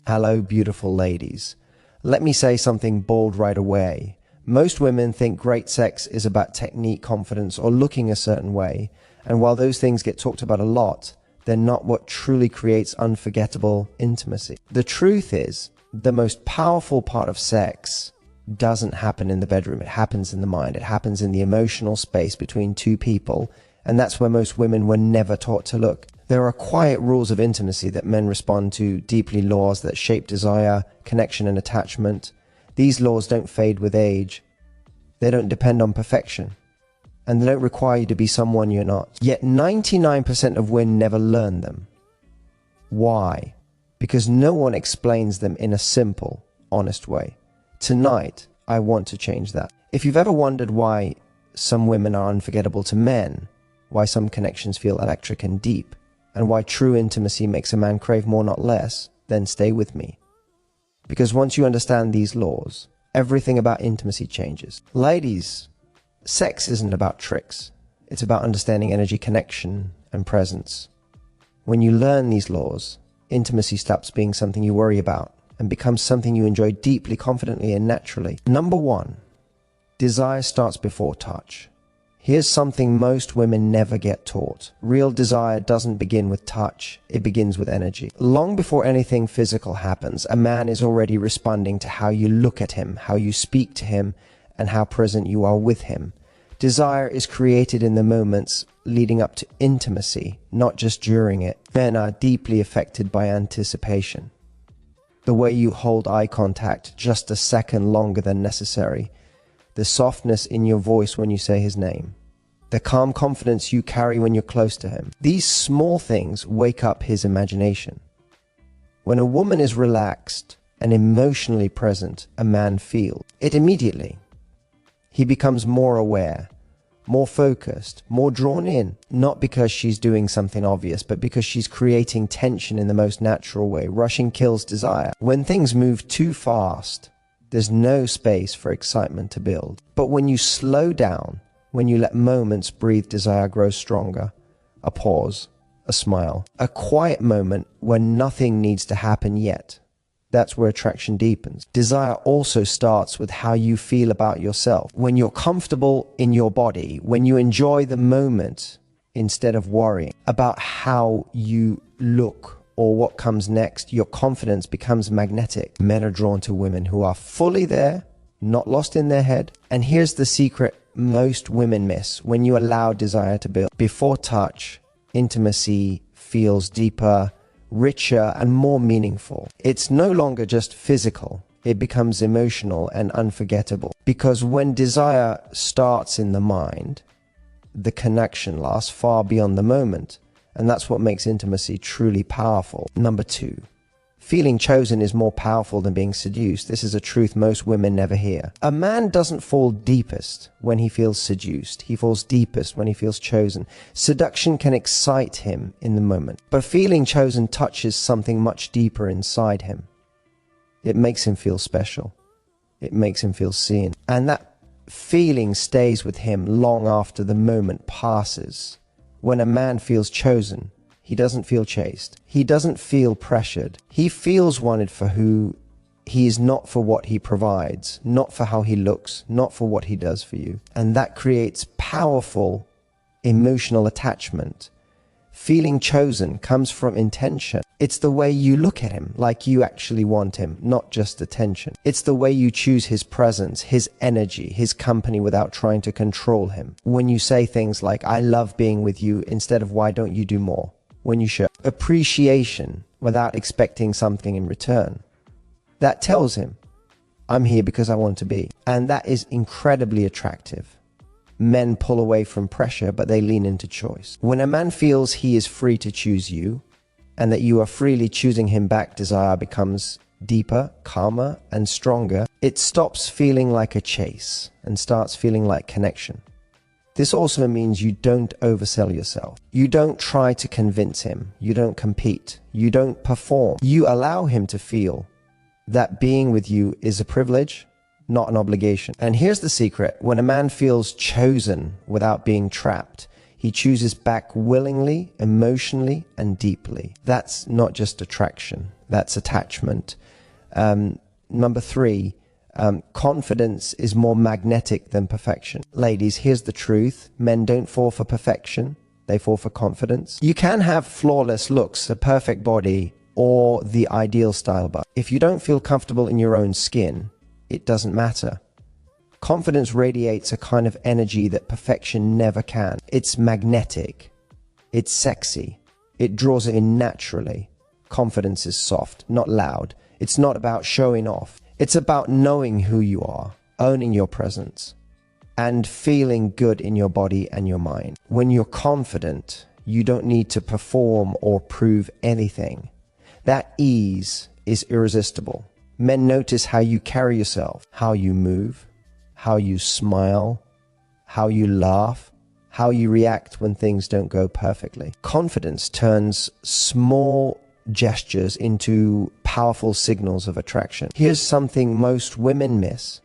Hello, beautiful ladies. Let me say something bold right away. Most women think great sex is about technique, confidence, or looking a certain way. And while those things get talked about a lot, they're not what truly creates unforgettable intimacy. The truth is, the most powerful part of sex doesn't happen in the bedroom. It happens in the mind. It happens in the emotional space between two people. And that's where most women were never taught to look. There are quiet rules of intimacy that men respond to, deeply laws that shape desire, connection, and attachment. These laws don't fade with age. They don't depend on perfection. And they don't require you to be someone you're not. Yet 99% of women never learn them. Why? Because no one explains them in a simple, honest way. Tonight, I want to change that. If you've ever wondered why some women are unforgettable to men, why some connections feel electric and deep, and why true intimacy makes a man crave more, not less, then stay with me. Because once you understand these laws, everything about intimacy changes. Ladies, sex isn't about tricks. It's about understanding energy, connection, and presence. When you learn these laws, intimacy stops being something you worry about and becomes something you enjoy deeply, confidently, and naturally. Number 1, desire starts before touch. Here's something most women never get taught. Real desire doesn't begin with touch, it begins with energy. Long before anything physical happens, a man is already responding to how you look at him, how you speak to him, and how present you are with him. Desire is created in the moments leading up to intimacy, not just during it. Men are deeply affected by anticipation. The way you hold eye contact just a second longer than necessary. The softness in your voice when you say his name. The calm confidence you carry when you're close to him. These small things wake up his imagination. When a woman is relaxed and emotionally present, a man feels it immediately. He becomes more aware, more focused, more drawn in, not because she's doing something obvious, but because she's creating tension in the most natural way. Rushing kills desire. When things move too fast, there's no space for excitement to build. But when you slow down, when you let moments breathe, desire grows stronger. A pause, a smile, a quiet moment when nothing needs to happen yet. That's where attraction deepens. Desire also starts with how you feel about yourself. When you're comfortable in your body, when you enjoy the moment instead of worrying about how you look or what comes next, your confidence becomes magnetic. Men are drawn to women who are fully there, not lost in their head. And here's the secret most women miss when you allow desire to build. Before touch, intimacy feels deeper, richer, and more meaningful. It's no longer just physical. It becomes emotional and unforgettable. Because when desire starts in the mind, the connection lasts far beyond the moment. And that's what makes intimacy truly powerful. Number 2, feeling chosen is more powerful than being seduced. This is a truth most women never hear. A man doesn't fall deepest when he feels seduced. He falls deepest when he feels chosen. Seduction can excite him in the moment, but feeling chosen touches something much deeper inside him. It makes him feel special. It makes him feel seen. And that feeling stays with him long after the moment passes. When a man feels chosen, he doesn't feel chased. He doesn't feel pressured. He feels wanted for who he is, not for what he provides, not for how he looks, not for what he does for you. And that creates powerful emotional attachment. Feeling chosen comes from intention. It's the way you look at him like you actually want him, not just attention. It's the way you choose his presence, his energy, his company without trying to control him. When you say things like, I love being with you, instead of why don't you do more? When you show appreciation without expecting something in return. That tells him, I'm here because I want to be. And that is incredibly attractive. Men pull away from pressure, but they lean into choice. When a man feels he is free to choose you, and that you are freely choosing him back, desire becomes deeper, calmer, and stronger. It stops feeling like a chase and starts feeling like connection. This also means you don't oversell yourself. You don't try to convince him. You don't compete. You don't perform. You allow him to feel that being with you is a privilege, not an obligation. And here's the secret. When a man feels chosen without being trapped, He chooses back willingly, emotionally, and deeply. That's not just attraction, that's attachment. Number 3, confidence is more magnetic than perfection. Ladies, here's the truth. Men don't fall for perfection, they fall for confidence. You can have flawless looks, a perfect body, or the ideal style, but if you don't feel comfortable in your own skin, it doesn't matter. Confidence radiates a kind of energy that perfection never can. It's magnetic. It's sexy. It draws it in naturally. Confidence is soft, not loud. It's not about showing off. It's about knowing who you are, owning your presence, and feeling good in your body and your mind. When you're confident, you don't need to perform or prove anything. That ease is irresistible. Men notice how you carry yourself, how you move, how you smile, how you laugh, how you react when things don't go perfectly. Confidence turns small gestures into powerful signals of attraction. Here's something most women miss.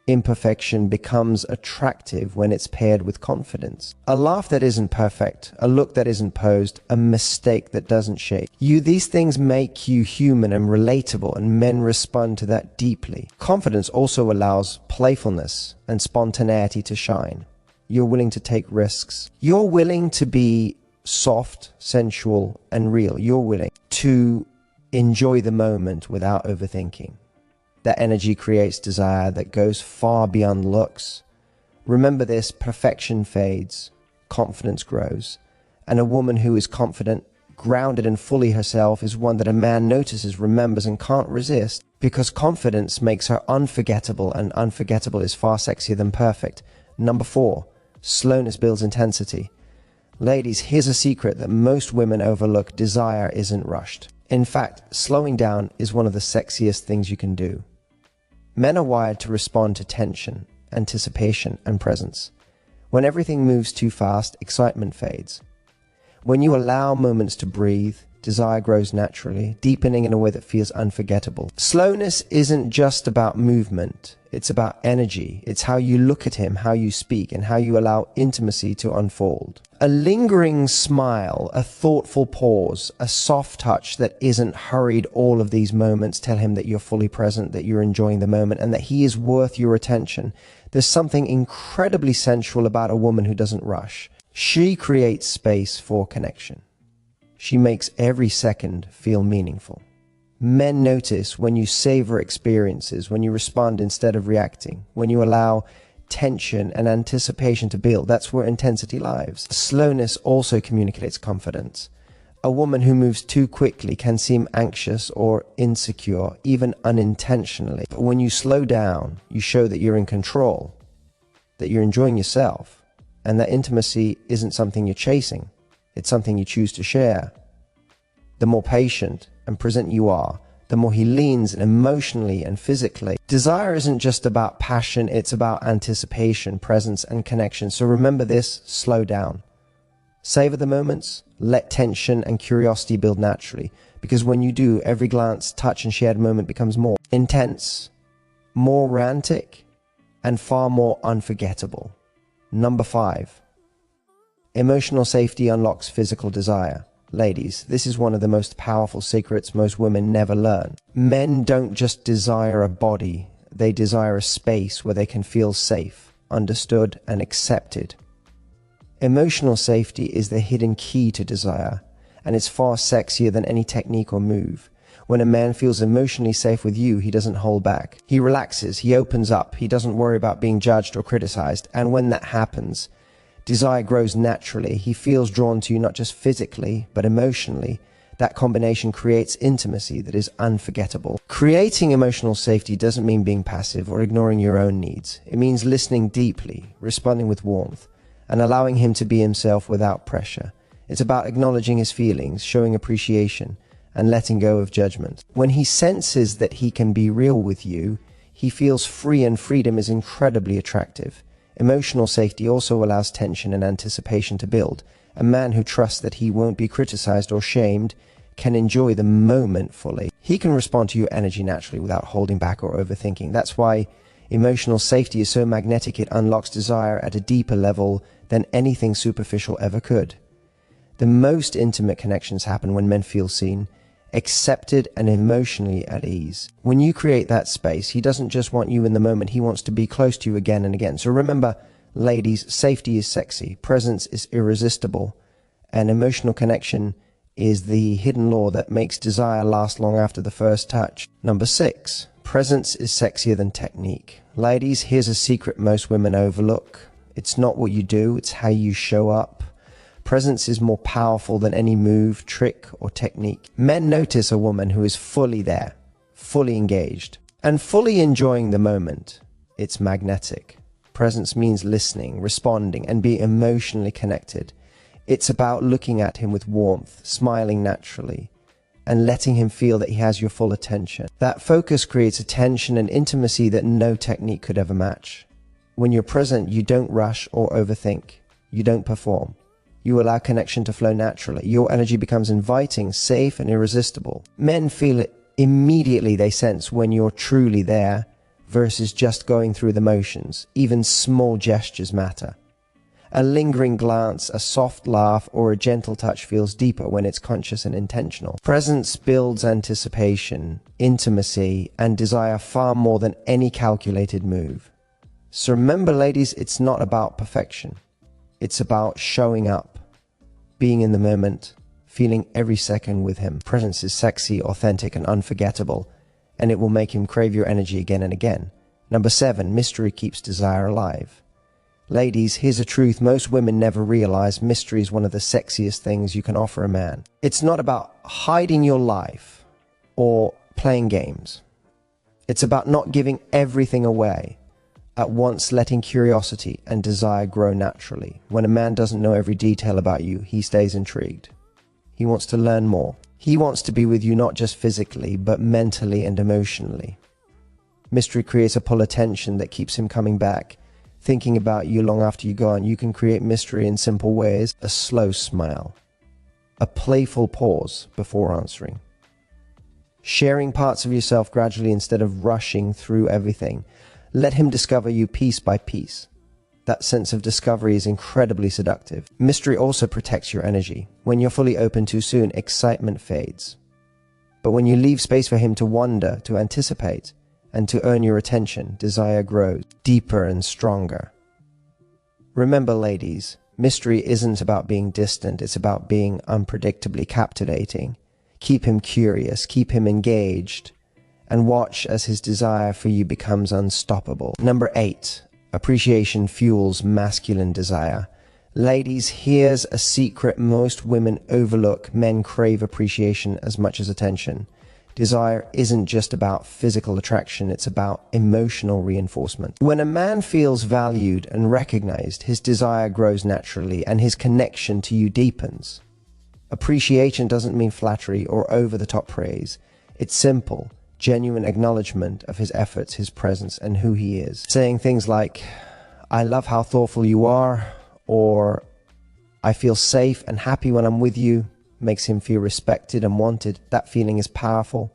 Imperfection becomes attractive when it's paired with confidence. A laugh that isn't perfect, a look that isn't posed, a mistake that doesn't shake you. These things make you human and relatable, and men respond to that deeply. Confidence also allows playfulness and spontaneity to shine. You're willing to take risks. You're willing to be soft, sensual, and real. You're willing to enjoy the moment without overthinking. That energy creates desire that goes far beyond looks. Remember this, perfection fades, confidence grows. And a woman who is confident, grounded and fully herself is one that a man notices, remembers, and can't resist, because confidence makes her unforgettable, and unforgettable is far sexier than perfect. Number 4, slowness builds intensity. Ladies, here's a secret that most women overlook. Desire isn't rushed. In fact, slowing down is one of the sexiest things you can do. Men are wired to respond to tension, anticipation, and presence. When everything moves too fast, excitement fades. When you allow moments to breathe, desire grows naturally, deepening in a way that feels unforgettable. Slowness isn't just about movement, it's about energy. It's how you look at him, how you speak, and how you allow intimacy to unfold. A lingering smile, a thoughtful pause, a soft touch that isn't hurried, all of these moments tell him that you're fully present, that you're enjoying the moment, and that he is worth your attention. There's something incredibly sensual about a woman who doesn't rush. She creates space for connection. She makes every second feel meaningful. Men notice when you savor experiences, when you respond instead of reacting, when you allow tension and anticipation to build. That's where intensity lives. Slowness also communicates confidence. A woman who moves too quickly can seem anxious or insecure, even unintentionally. But when you slow down, you show that you're in control, that you're enjoying yourself, and that intimacy isn't something you're chasing. It's something you choose to share. The more patient and present you are, the more he leans emotionally and physically. Desire isn't just about passion, it's about anticipation, presence, and connection. So remember this, slow down. Savor the moments, let tension and curiosity build naturally. Because when you do, every glance, touch, and shared moment becomes more intense, more romantic, and far more unforgettable. Number 5. Emotional safety unlocks physical desire. Ladies, this is one of the most powerful secrets most women never learn. Men don't just desire a body, they desire a space where they can feel safe, understood, and accepted. Emotional safety is the hidden key to desire, and it's far sexier than any technique or move. When a man feels emotionally safe with you, he doesn't hold back. He relaxes, he opens up, he doesn't worry about being judged or criticized, and when that happens, desire grows naturally. He feels drawn to you not just physically, but emotionally. That combination creates intimacy that is unforgettable. Creating emotional safety doesn't mean being passive or ignoring your own needs. It means listening deeply, responding with warmth, and allowing him to be himself without pressure. It's about acknowledging his feelings, showing appreciation, and letting go of judgment. When he senses that he can be real with you, he feels free, and freedom is incredibly attractive. Emotional safety also allows tension and anticipation to build. A man who trusts that he won't be criticized or shamed can enjoy the moment fully. He can respond to your energy naturally without holding back or overthinking. That's why Emotional safety is so magnetic it unlocks desire at a deeper level than anything superficial ever could. The most intimate connections happen when men feel seen, accepted, and emotionally at ease. When you create that space, he doesn't just want you in the moment, he wants to be close to you again and again. So remember, ladies, safety is sexy, presence is irresistible, and emotional connection is the hidden law that makes desire last long after the first touch. Number 6, presence is sexier than technique. Ladies, here's a secret most women overlook. It's not what you do, it's how you show up. Presence is more powerful than any move, trick, or technique. Men notice a woman who is fully there, fully engaged, and fully enjoying the moment. It's magnetic. Presence means listening, responding, and being emotionally connected. It's about looking at him with warmth, smiling naturally, and letting him feel that he has your full attention. That focus creates a tension and intimacy that no technique could ever match. When you're present, you don't rush or overthink. You don't perform. You allow connection to flow naturally. Your energy becomes inviting, safe, and irresistible. Men feel it immediately. They sense when you're truly there versus just going through the motions. Even small gestures matter. A lingering glance, a soft laugh, or a gentle touch feels deeper when it's conscious and intentional. Presence builds anticipation, intimacy, and desire far more than any calculated move. So remember, ladies, it's not about perfection. It's about showing up, being in the moment, feeling every second with him. Presence is sexy, authentic, and unforgettable, and it will make him crave your energy again and again. Number 7, mystery keeps desire alive. Ladies, here's a truth most women never realize. Mystery is one of the sexiest things you can offer a man. It's not about hiding your life or playing games. It's about not giving everything away, at once letting curiosity and desire grow naturally. When a man doesn't know every detail about you, he stays intrigued. He wants to learn more. He wants to be with you not just physically, but mentally and emotionally. Mystery creates a pull of tension that keeps him coming back, thinking about you long after you're gone. You can create mystery in simple ways: a slow smile, a playful pause before answering, sharing parts of yourself gradually instead of rushing through everything. Let him discover you piece by piece. That sense of discovery is incredibly seductive. Mystery also protects your energy. When you're fully open too soon, excitement fades. But when you leave space for him to wonder, to anticipate, and to earn your attention, desire grows deeper and stronger. Remember, ladies, mystery isn't about being distant, it's about being unpredictably captivating. Keep him curious, keep him engaged, and watch as his desire for you becomes unstoppable. Number 8, appreciation fuels masculine desire. Ladies, here's a secret most women overlook. Men crave appreciation as much as attention. Desire isn't just about physical attraction, it's about emotional reinforcement. When a man feels valued and recognized, his desire grows naturally and his connection to you deepens. Appreciation doesn't mean flattery or over-the-top praise. It's simple, genuine acknowledgement of his efforts, his presence, and who he is. Saying things like, "I love how thoughtful you are," or "I feel safe and happy when I'm with you," makes him feel respected and wanted. That feeling is powerful.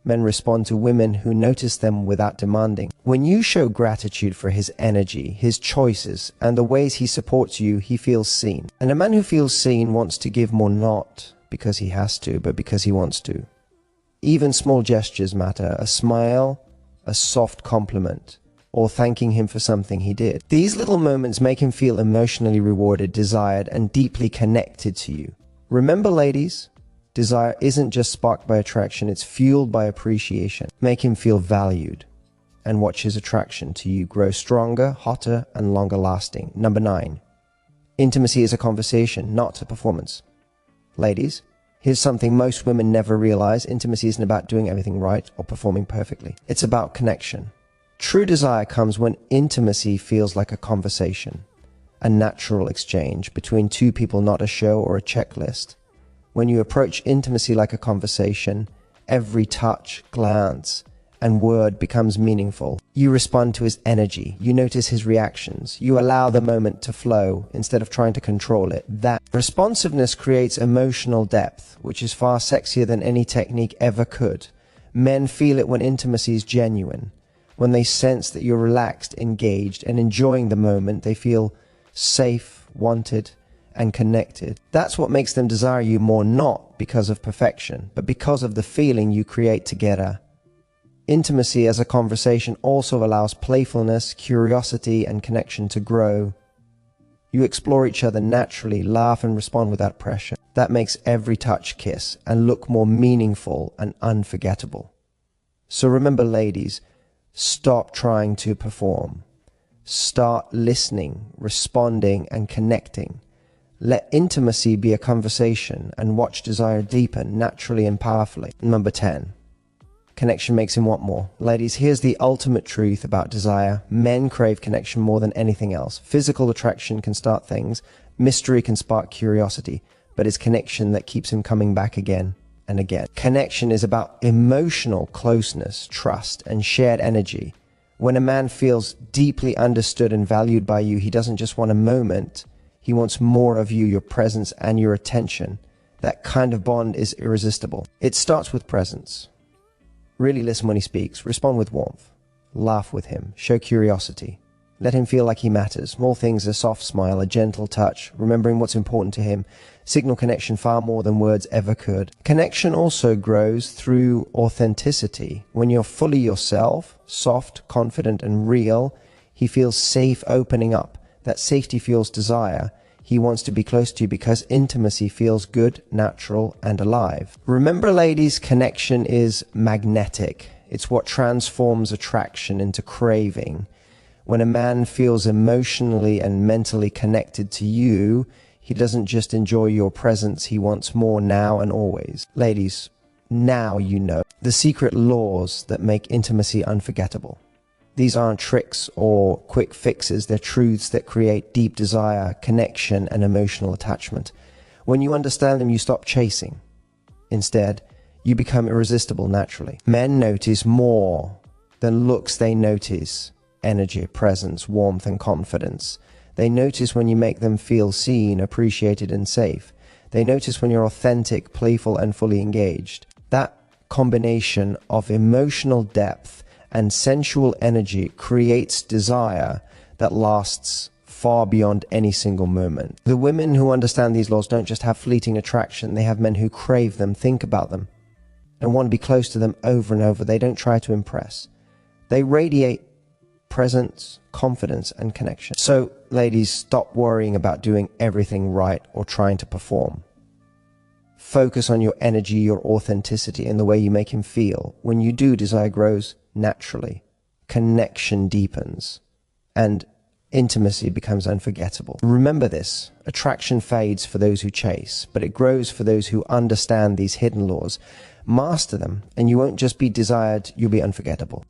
Men respond to women who notice them without demanding. When you show gratitude for his energy, his choices, and the ways he supports you, he feels seen. And a man who feels seen wants to give more, not because he has to, but because he wants to. Even small gestures matter. A smile, a soft compliment, or thanking him for something he did. These little moments make him feel emotionally rewarded, desired, and deeply connected to you. Remember, ladies, desire isn't just sparked by attraction, it's fueled by appreciation. Make him feel valued, and watch his attraction to you grow stronger, hotter, and longer lasting. Number 9, intimacy is a conversation, not a performance. Ladies, here's something most women never realize. Intimacy isn't about doing everything right or performing perfectly. It's about connection. True desire comes when intimacy feels like a conversation, a natural exchange between two people, not a show or a checklist. When you approach intimacy like a conversation, every touch, glance, and word becomes meaningful. You respond to his energy. You notice his reactions. You allow the moment to flow instead of trying to control it. That responsiveness creates emotional depth, which is far sexier than any technique ever could. Men feel it when intimacy is genuine, When they sense that you're relaxed, engaged, and enjoying the moment, they feel safe, wanted, and connected. That's what makes them desire you more, not because of perfection, but because of the feeling you create together. Intimacy as a conversation also allows playfulness, curiosity, and connection to grow. You explore each other naturally, laugh and respond without pressure. That makes every touch, kiss, and look more meaningful and unforgettable. So remember, ladies, stop trying to perform. Start listening, responding, and connecting. Let intimacy be a conversation and watch desire deepen naturally and powerfully. Number 10. Connection makes him want more. Ladies, here's the ultimate truth about desire. Men crave connection more than anything else. Physical attraction can start things. Mystery can spark curiosity. But it's connection that keeps him coming back again and again. Connection is about emotional closeness, trust, and shared energy. When a man feels deeply understood and valued by you, he doesn't just want a moment. He wants more of you, your presence, and your attention. That kind of bond is irresistible. It starts with presence. Really listen when he speaks. Respond with warmth. Laugh with him. Show curiosity. Let him feel like he matters. Small things, a soft smile, a gentle touch, remembering what's important to him, signal connection far more than words ever could. Connection also grows through authenticity. When you're fully yourself, soft, confident, and real, he feels safe opening up. That safety fuels desire. He wants to be close to you because intimacy feels good, natural, and alive. Remember, ladies, connection is magnetic. It's what transforms attraction into craving. When a man feels emotionally and mentally connected to you, he doesn't just enjoy your presence, he wants more now and always. Ladies, now you know the secret laws that make intimacy unforgettable. These aren't tricks or quick fixes, they're truths that create deep desire, connection, and emotional attachment. When you understand them, you stop chasing. Instead, you become irresistible naturally. Men notice more than looks, they notice energy, presence, warmth, and confidence. They notice when you make them feel seen, appreciated, and safe. They notice when you're authentic, playful, and fully engaged. That combination of emotional depth and sensual energy creates desire that lasts far beyond any single moment. The women who understand these laws don't just have fleeting attraction, they have men who crave them, think about them, and want to be close to them over and over. They don't try to impress. They radiate presence, confidence, and connection. So, ladies, stop worrying about doing everything right or trying to perform. Focus on your energy, your authenticity, and the way you make him feel. When you do, desire grows naturally, connection deepens, and intimacy becomes unforgettable. Remember this: attraction fades for those who chase, but it grows for those who understand these hidden laws. Master them, and you won't just be desired, you'll be unforgettable.